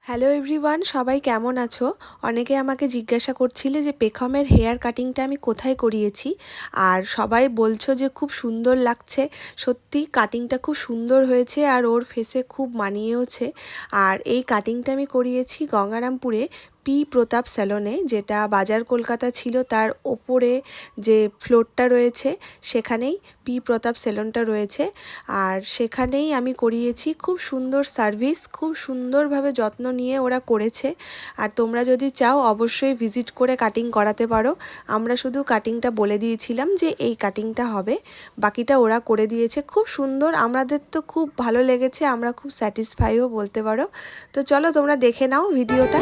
Hello everyone, সবাই কেমন আছো? অনেকে আমাকে জিজ্ঞাসা করছিলে যে পেখমের হেয়ার কাটিংটা আমি কোথায় করিয়েছি, আর সবাই বলছো যে খুব সুন্দর লাগছে। সত্যি কাটিংটা খুব সুন্দর হয়েছে আর ওর ফেসে খুব মানিয়েওছে। আর এই কাটিংটা আমি করিয়েছি গঙ্গারামপুরে পি প্রতাপ স্যালনে, যেটা বাজার কলকাতা ছিল তার ওপরে যে ফ্লোরটা রয়েছে সেখানেই পি প্রতাপ স্যালনটা রয়েছে। আর সেখানেই আমি করিয়েছি। খুব সুন্দর সার্ভিস, খুব সুন্দরভাবে যত্ন নিয়ে ওরা করেছে। আর তোমরা যদি চাও অবশ্যই ভিজিট করে কাটিং করাতে পারো। আমরা শুধু কাটিংটা বলে দিয়েছিলাম যে এই কাটিংটা হবে, বাকিটা ওরা করে দিয়েছে। খুব সুন্দর, আমাদের তো খুব ভালো লেগেছে, আমরা খুব স্যাটিসফাইও বলতে পারো। তো চলো তোমরা দেখে নাও ভিডিওটা।